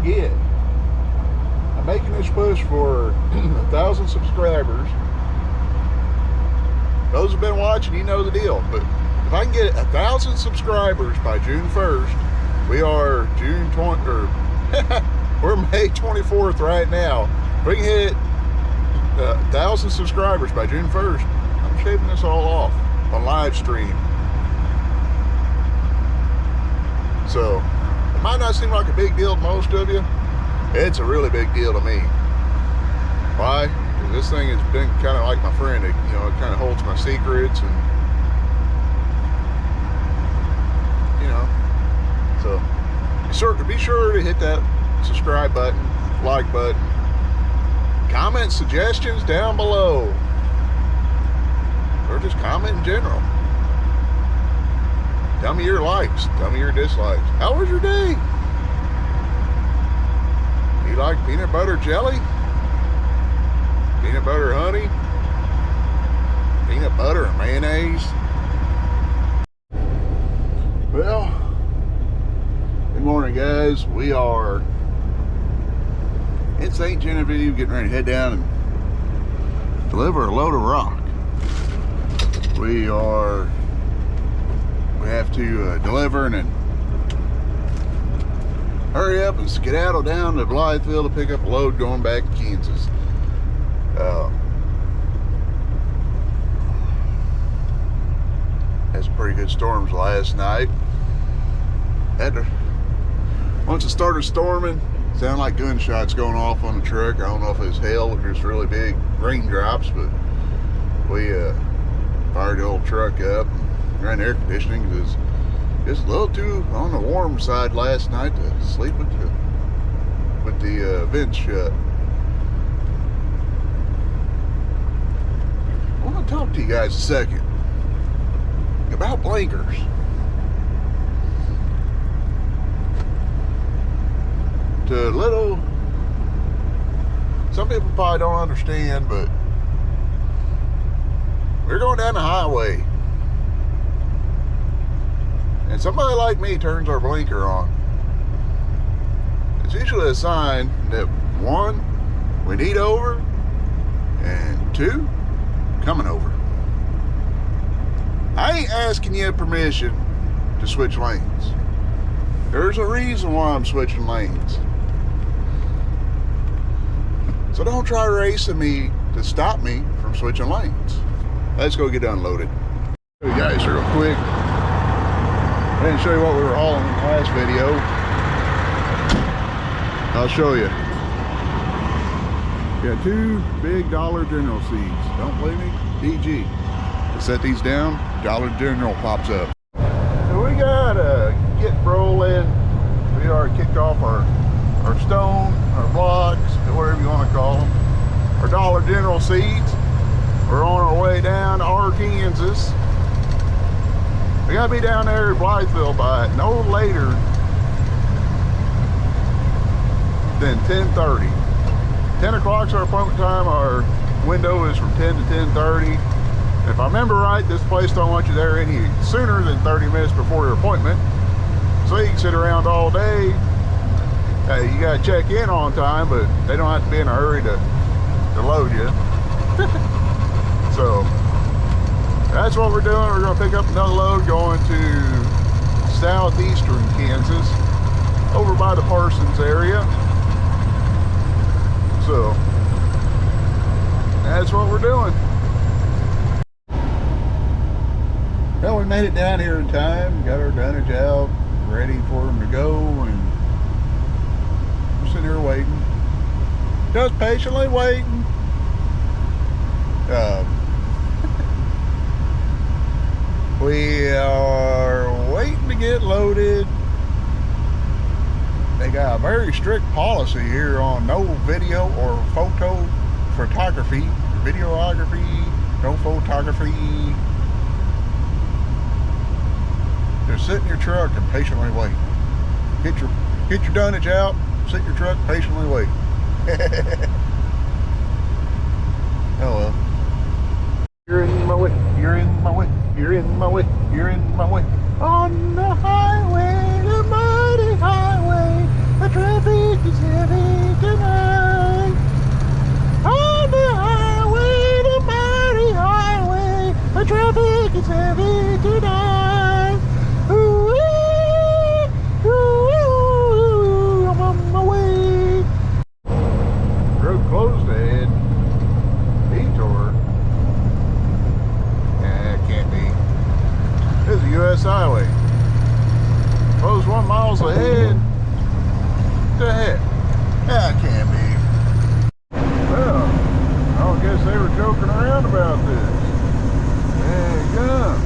forget, I'm making this push for 1,000 subscribers. Those who've been watching, you know the deal. But if I can get 1,000 subscribers by June 1st, we are June 20, or we're May 24th right now. If we can hit 1,000 subscribers by June 1st, I'm shaving this all off on live stream. So it might not seem like a big deal to most of you. It's a really big deal to me. Why? Because this thing has been kind of like my friend. It, you know, it kind of holds my secrets, and you know. So be sure to hit that subscribe button, like button, comment suggestions down below, or just comment in general. Tell me your likes, tell me your dislikes. How was your day? Do you like peanut butter jelly? Peanut butter honey? Peanut butter and mayonnaise? Well, good morning, guys. We are in St. Genevieve, getting ready to head down and deliver a load of rock. We have to deliver and then hurry up and skedaddle down to Blytheville to pick up a load going back to Kansas. Had some pretty good storms last night. Once it started storming, it sounded like gunshots going off on the truck. I don't know if it was hail or just really big raindrops, but we fired the old truck up and ran air conditioning because it was a little too on the warm side last night to sleep with the vents shut. I want to talk to you guys a second about blinkers. Some people probably don't understand, but we're going down the highway and somebody like me turns our blinker on. It's usually a sign that 1, we need over, and 2, coming over. I ain't asking you permission to switch lanes. There's a reason why I'm switching lanes. So don't try racing me to stop me from switching lanes. Let's go get unloaded. Hey guys, real quick. I didn't show you what we were hauling in the last video. I'll show you. Got 2 big Dollar General seeds. Don't believe me? DG. I set these down, Dollar General pops up. So we got a get rolling. We already kicked off our stone, our blocks, whatever you want to call them. Our Dollar General seeds. We're on our way down to Kansas. We gotta be down there at Blytheville by no later than 10:30. 10 o'clock's our appointment time. Our window is from 10 to 10:30. If I remember right, this place don't want you there any sooner than 30 minutes before your appointment. So you can sit around all day. Hey, you gotta check in on time, but they don't have to be in a hurry to load you. So that's what we're doing. We're gonna pick up another load going to southeastern Kansas, over by the Parsons area. So that's what we're doing. Well, we made it down here in time, got our dunnage out, ready for them to go, and we're sitting here waiting. Just patiently waiting. We are waiting to get loaded. They got a very strict policy here on no video or photo photography, videography, no photography. Just sit in your truck and patiently wait. Get your dunnage out, sit in your truck, patiently wait. Oh well. You're in my way, you're in my way, you're in my way, you're in my way. On the highway, the mighty highway, the traffic is heavy tonight. On the highway, the mighty highway, the traffic is heavy tonight. Ooh-wee, ooh-wee, I'm on my way. Road closed ahead. Detour. Nah, it can't be. This is a U.S. highway. Closed 1 mile ahead. What the heck? That can't be. Well, I guess they were joking around about this. There you go.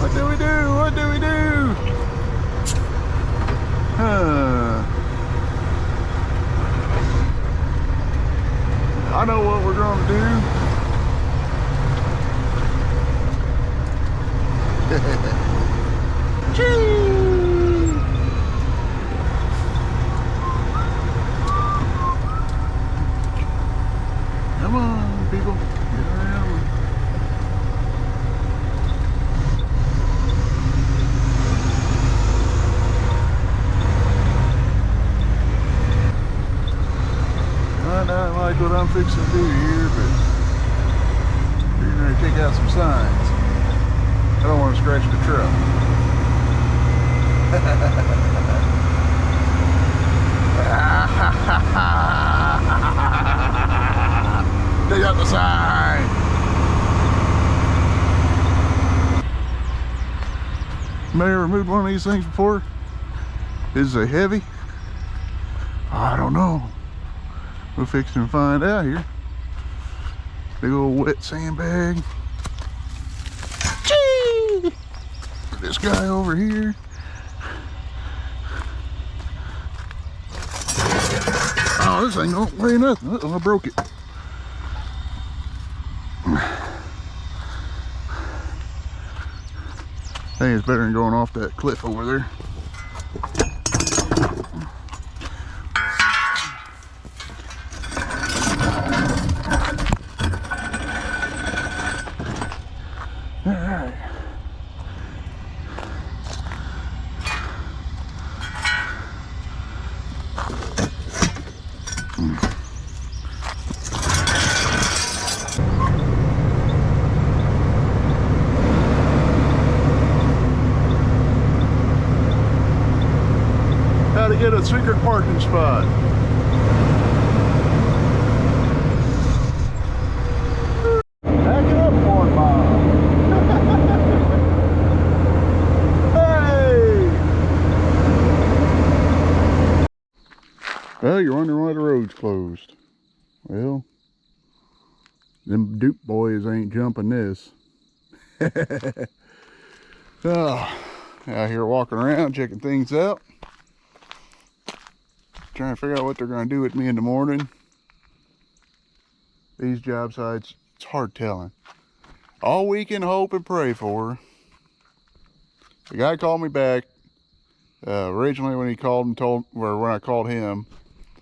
What do we do? What do we do? I know what we're going to do. Come on, people. Get around. I don't like what I'm fixing to do here, but we're going to take out some signs. I don't want to scratch the truck. They got the sign. May I ever moved one of these things before? Is it heavy? I don't know. We'll fix and find out here. Big old wet sandbag. Gee! This guy over here. Oh, this thing don't weigh nothing. Uh-oh, I broke it. I think it's better than going off that cliff over there. All right. How to get a secret parking spot. Back it up 1 mile. Hey! Well, you're wondering why the road's closed. Well, them Duke boys ain't jumping this. Oh, out here walking around, checking things out. Trying to figure out what they're going to do with me in the morning. These job sites, it's hard telling. All we can hope and pray for. The guy called me back. Originally when he called and when I called him,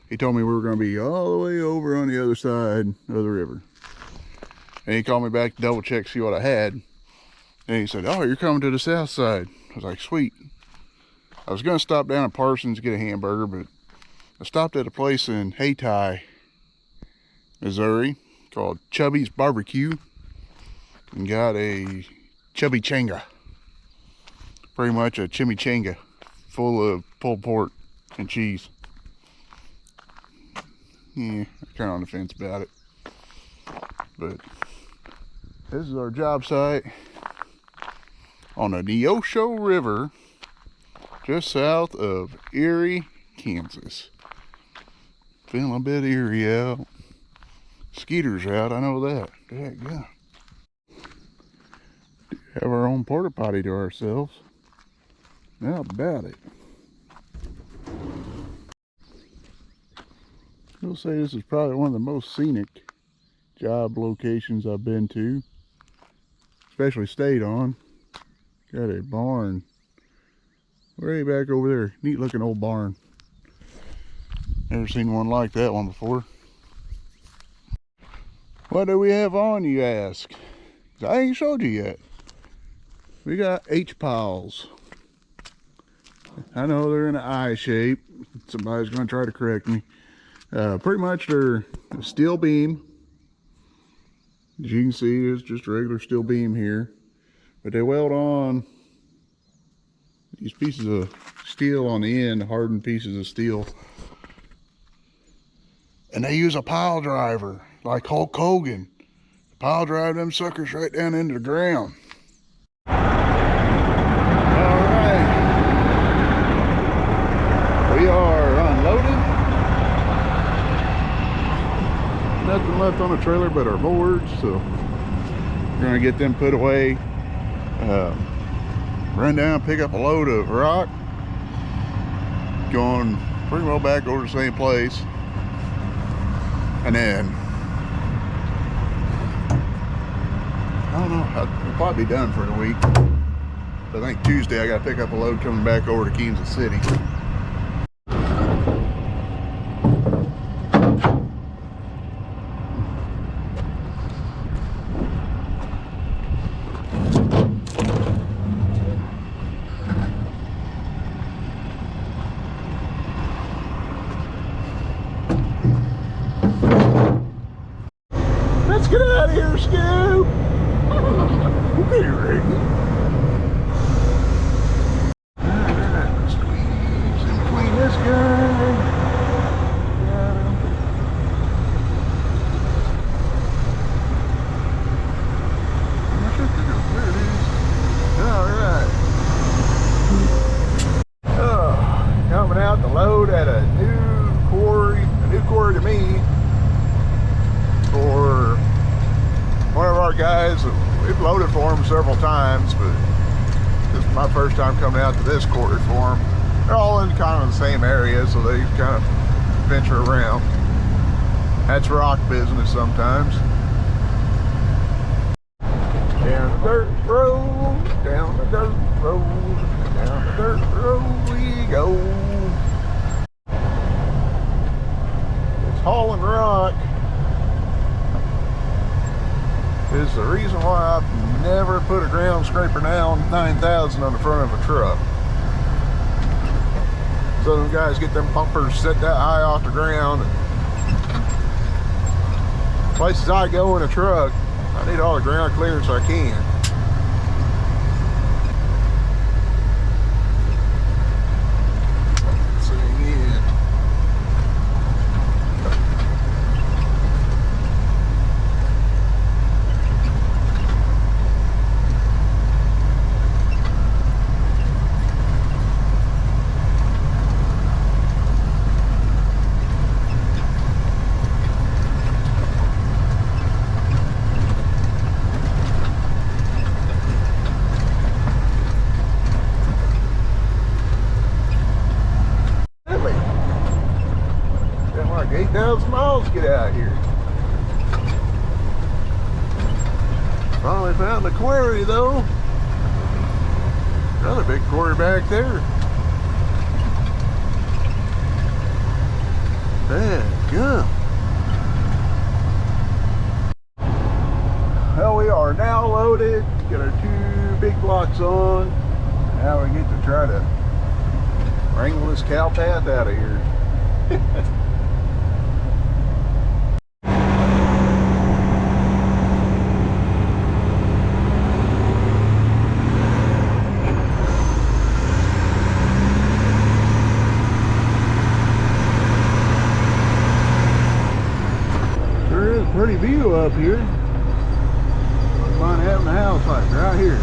he told me we were going to be all the way over on the other side of the river. And he called me back to double check, see what I had. And he said, oh, you're coming to the south side. I was like, sweet. I was going to stop down at Parsons to get a hamburger, but I stopped at a place in Hayti, Missouri called Chubby's Barbecue and got a chubby changa. Pretty much a chimichanga full of pulled pork and cheese. Yeah, I'm kind of on the fence about it. But this is our job site on the Neosho River, just south of Erie, Kansas. Feeling a bit eerie out. Skeeters out, I know that. Yeah. Have our own porta potty to ourselves. How about it? I'll say this is probably one of the most scenic job locations I've been to, especially stayed on. Got a barn way back over there. Neat looking old barn. Never seen one like that one before. What do we have on, you ask? I ain't showed you yet. We got H piles. I know they're in an I shape. Somebody's going to try to correct me. Pretty much they're a steel beam. As you can see, it's just a regular steel beam here. But they weld on these pieces of steel on the end, hardened pieces of steel. And they use a pile driver, like Hulk Hogan. Pile drive them suckers right down into the ground. Alright. We are unloaded. Nothing left on the trailer but our boards, so we're gonna get them put away. Run down, pick up a load of rock. Going pretty well back over the same place. And then, I don't know, I'll probably be done for the week. I think Tuesday I gotta pick up a load coming back over to Kansas City. Let's get out of here, Scoop! We'll be ready. Alright, squeeze in between this guy. Got him. There it is. Alright. Coming out the load at a new quarry to me. For one of our guys, we've loaded for him several times, but this is my first time coming out to this quarry for him. They're all in kind of the same area, so they kind of venture around. That's rock business sometimes. Down the dirt road, down the dirt road, down the dirt road we go. It's hauling rock. Is the reason why I've never put a ground scraper down 9000 on the front of a truck. So them guys get them bumpers set that high off the ground. And places I go in a truck, I need all the ground clearance I can. Let's see again. Like 8,000 miles to get out here. Finally found the quarry though. Another big quarry back there. Man, good. Well, we are now loaded. Got our 2 big blocks on. Now we get to try to wrangle this cow path out of here. Pretty view up here. Wouldn't mind having a house like right here.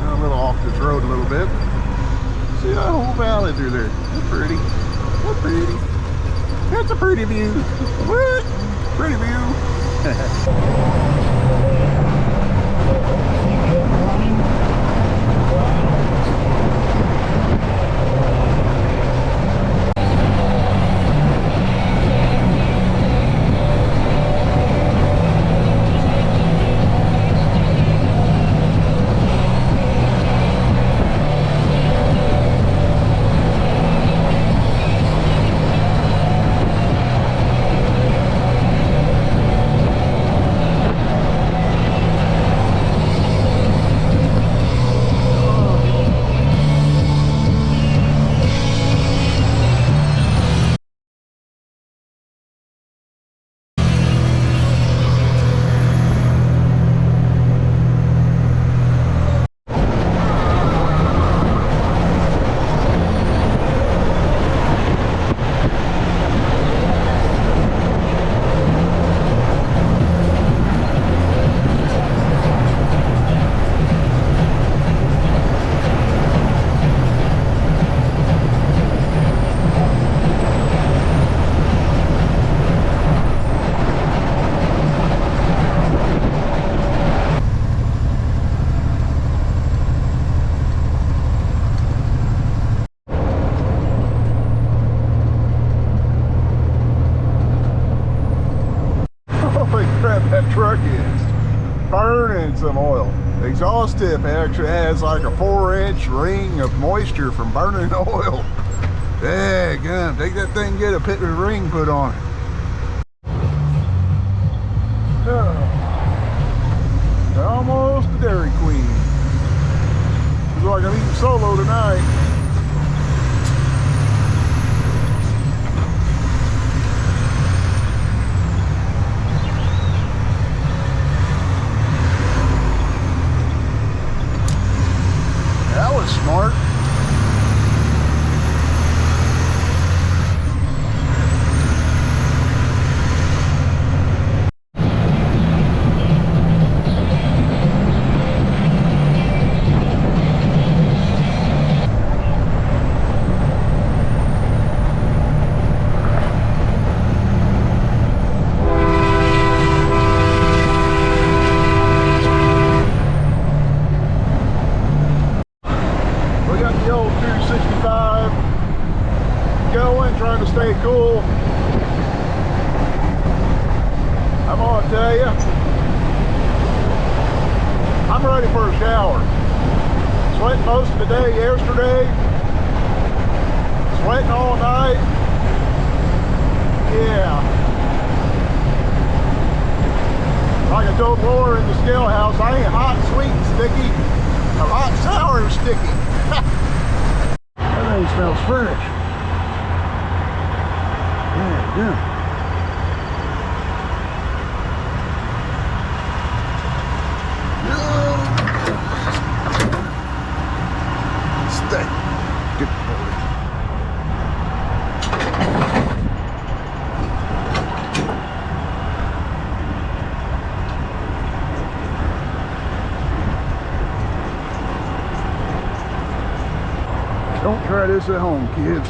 I'm a little off this road a little bit. See that whole valley through there. That's pretty. That's pretty. That's a pretty view. What? Pretty view. in some oil. The exhaust tip actually has like a 4-inch ring of moisture from burning oil. Daggum, take that thing and get a ring put on it. Almost the Dairy Queen. Looks like I'm eating solo tonight. That was smart. Trying to stay cool. I'm gonna tell you, I'm ready for a shower. Sweating most of the day yesterday, sweating all night. Yeah, like I told Laura in the scale house, I ain't hot, sweet, and sticky. I'm hot, sour, and sticky. That thing smells fresh. Yeah. Stay. Good boy. Don't try this at home, kids.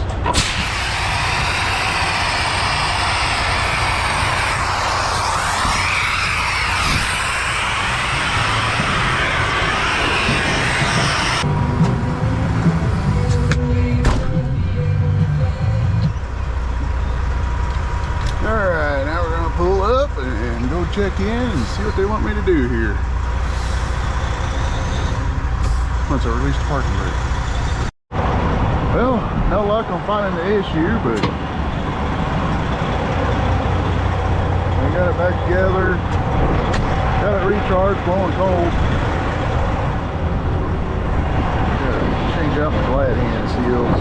Check in and see what they want me to do here. Once I release the parking brake. Well, no luck on finding the issue, but I got it back together. Got it recharged, blowing cold. Gotta change out my glad hand seals.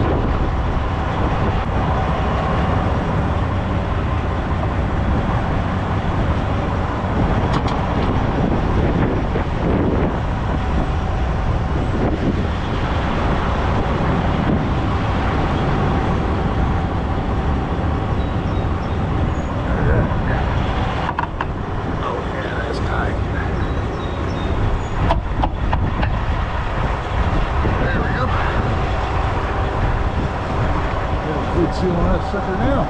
Sealing that sucker now.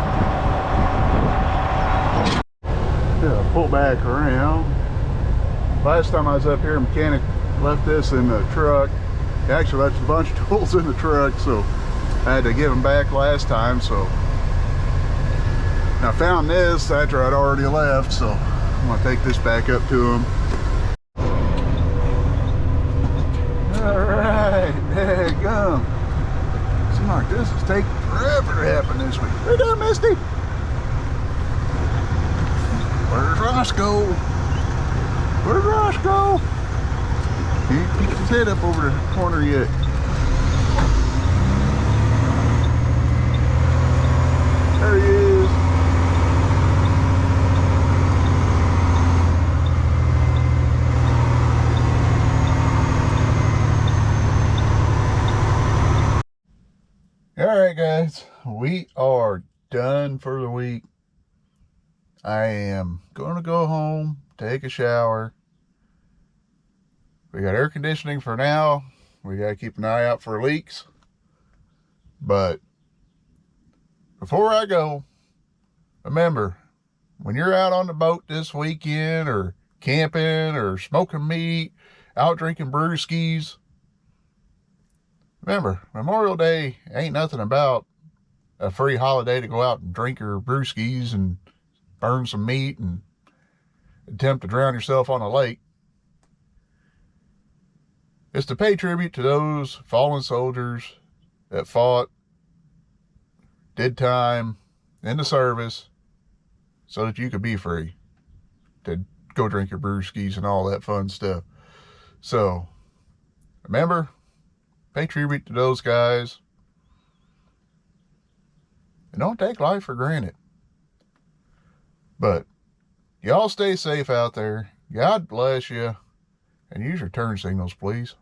Yeah, pull back around. Last time I was up here, a mechanic left this in the truck. Actually, left a bunch of tools in the truck, so I had to give them back last time. So I found this after I'd already left, so I'm gonna take this back up to him. All right, daggum. Seems like this is taking forever to happen this week. Right there, Misty. Where's Roscoe? Where's Roscoe? He ain't peeked his head up over the corner yet. There he is. All right, guys, we are done for the week. I am going to go home, take a shower. We got air conditioning for now. We got to keep an eye out for leaks. But before I go, remember, when you're out on the boat this weekend or camping or smoking meat, out drinking brewskis, remember, Memorial Day ain't nothing about a free holiday to go out and drink your brewskis and burn some meat and attempt to drown yourself on a lake. It's to pay tribute to those fallen soldiers that fought, did time in the service, so that you could be free to go drink your brewskis and all that fun stuff. So, remember, pay tribute to those guys. And don't take life for granted. But, y'all stay safe out there. God bless you. And use your turn signals, please.